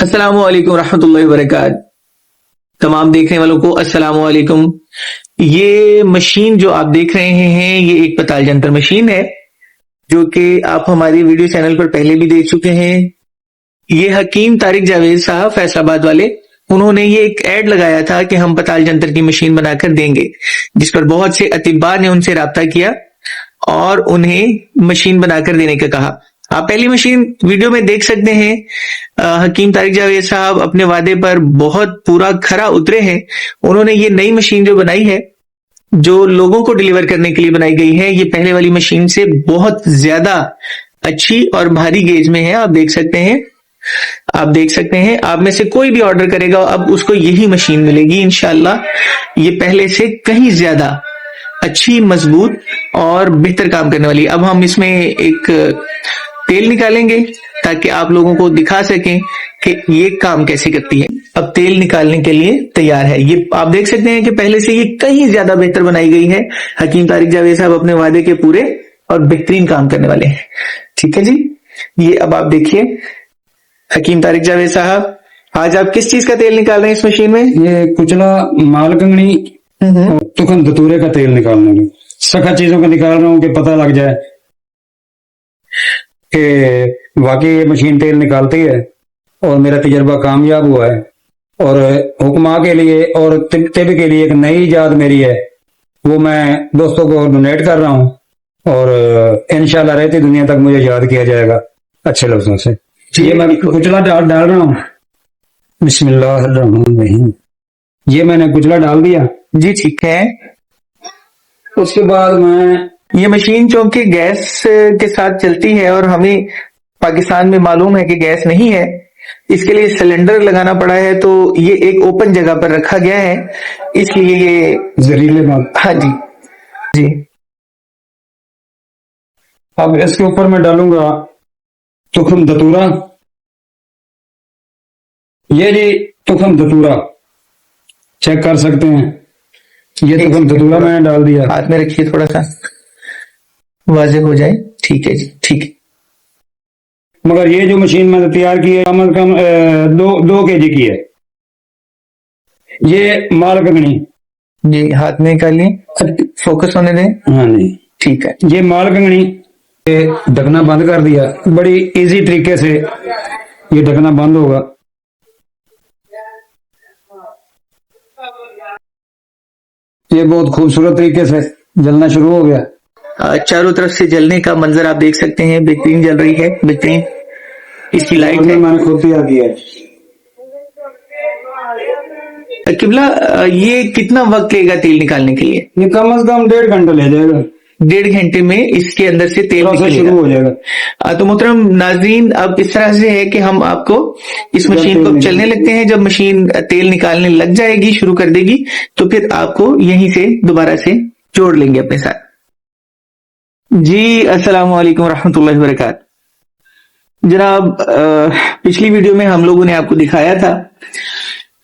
अस्सलामु अलैकुम रहमतुल्लाहि व बरकात। तमाम देखने वालों को अस्सलामु अलैकुम। ये मशीन जो आप देख रहे हैं ये एक पताल जंतर मशीन है जो कि आप हमारी वीडियो चैनल पर पहले भी देख चुके हैं। ये हकीम तारिक जावेद साहब फैसलाबाद वाले, उन्होंने ये एक ऐड लगाया था कि हम पताल जंतर की मशीन बनाकर देंगे, जिस पर बहुत से अतिब्बा ने उनसे राब्ता किया और उन्हें मशीन बनाकर देने का कहा। आप पहली मशीन वीडियो में देख सकते हैं। हकीम तारिक जावेद साहब अपने वादे पर बहुत पूरा खरा उतरे हैं। उन्होंने ये नई मशीन जो बनाई है, जो लोगों को डिलीवर करने के लिए बनाई गई है, ये पहले वाली मशीन से बहुत ज्यादा अच्छी और भारी गेज में है। आप देख सकते हैं। आप में से कोई भी ऑर्डर करेगा अब उसको यही मशीन मिलेगी इंशाल्लाह। ये पहले से कहीं ज्यादा अच्छी, मजबूत और बेहतर काम करने वाली। अब हम इसमें एक तेल निकालेंगे ताकि आप लोगों को दिखा सकें कि ये काम कैसे करती है। अब तेल निकालने के लिए तैयार है। ये आप देख सकते हैं कि पहले से ये कहीं ज्यादा बेहतर बनाई गई है। हकीम तारिक जावेद साहब अपने वादे के पूरे और बेहतरीन काम करने वाले हैं। ठीक है जी। ये अब आप देखिए हकीम तारिक जावेद साहब, आज आप किस चीज का तेल निकाल रहे हैं इस मशीन में? ये कुचला, मालकंगनी, तुखम धतूरे का तेल निकालने में सखा चीजों का निकाल रहा हूँ कि पता लग जाए कि वाकई ये मशीन तेल निकालती है। और मेरा तजर्बा कामयाब हुआ है और हुक्मा के लिए और तिब के लिए एक नई इजाद मेरी है, वो मैं दोस्तों को डोनेट कर रहा हूँ और इंशाल्लाह रहती दुनिया तक मुझे याद किया जाएगा अच्छे लफ्जों से। ये मैं कुचला डाल रहा हूँ। बिस्मिल्लाहिर्रहमानिर्रहीम। ये मैंने कुचला डाल दिया जी, ठीक है। उसके बाद मैं ये मशीन चूंकि गैस के साथ चलती है और हमें पाकिस्तान में मालूम है कि गैस नहीं है, इसके लिए सिलेंडर लगाना पड़ा है, तो ये एक ओपन जगह पर रखा गया है, इसलिए ये जहरीले बात। हाँ जी जी। अब इसके ऊपर मैं डालूंगा तुखम धतूरा। ये जी तुखम धतूरा चेक कर सकते हैं। ये तुखम धतूरा मैंने डाल दिया। हाथ में रखिए, थोड़ा सा वाज़ेह हो जाए। ठीक है जी, ठीक है। मगर ये जो मशीन मैंने तैयार की है कम से कम 2 kg की है। ये मालकंगनी जी, हाथ में निकालिए, फोकस होने दें। हाँ जी, ठीक है। ये मालकंगनी, ये ढकना बंद कर दिया। बड़ी इजी तरीके से ये ढकना बंद होगा। ये बहुत खूबसूरत तरीके से जलना शुरू हो गया। चारों तरफ से जलने का मंजर आप देख सकते हैं। बेहतरीन जल रही है, बेहतरीन इसकी लाइट है। मैंने खुद तैयार किया है। किबला, ये कितना वक्त लेगा तेल निकालने के लिए? ये कम से कम 1.5 घंटा ले जाएगा। 1.5 घंटे में इसके अंदर से तेल शुरू हो जाएगा। तो मोहतरम नाजरीन, अब इस तरह से है कि हम आपको इस मशीन को चलने लगते हैं। जब मशीन तेल निकालने लग जाएगी, शुरू कर देगी, तो फिर आपको यहीं से दोबारा से जोड़ लेंगे अपने साथ। जी, अस्सलामु अलैकुम रहमतुल्लाहि व बरकात। जनाब, पिछली वीडियो में हम लोगों ने आपको दिखाया था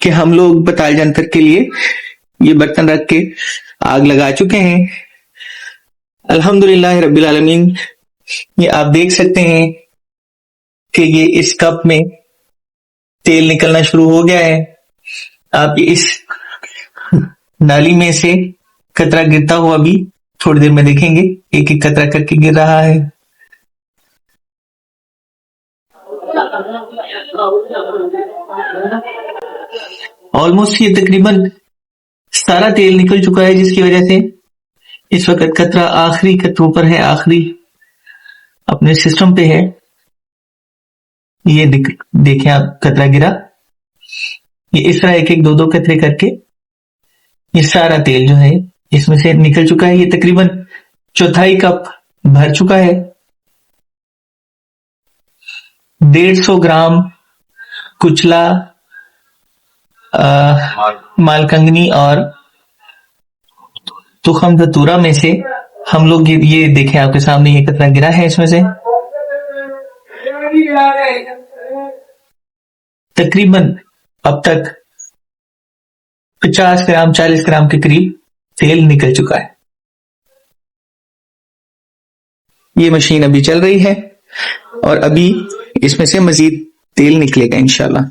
कि हम लोग पताल जंतर के लिए ये बर्तन रख के आग लगा चुके हैं। अल्हम्दुलिल्लाह रब्बिल आलमीन। ये आप देख सकते हैं कि ये इस कप में तेल निकलना शुरू हो गया है। आप इस नाली में से कतरा गिरता हुआ भी थोड़ी देर में देखेंगे। एक एक कतरा करके गिर रहा है। ऑलमोस्ट ये तकरीबन सारा तेल निकल चुका है, जिसकी वजह से इस वक्त कतरा आखिरी कतरों पर है, आखिरी अपने सिस्टम पे है। ये देखें आप, कतरा गिरा। ये इस तरह एक एक 2-2 कतरे करके ये सारा तेल जो है इसमें से निकल चुका है। ये तकरीबन 1/4 कप भर चुका है। 150 ग्राम कुचला, मालकंगनी और तुखम धतूरा में से हम लोग ये देखें आपके सामने, ये कतरा गिरा है इसमें से। तकरीबन अब तक 50 ग्राम 40 ग्राम के करीब तेल निकल चुका है। ये मशीन अभी चल रही है और अभी इसमें से मजीद तेल निकलेगा इंशाल्लाह।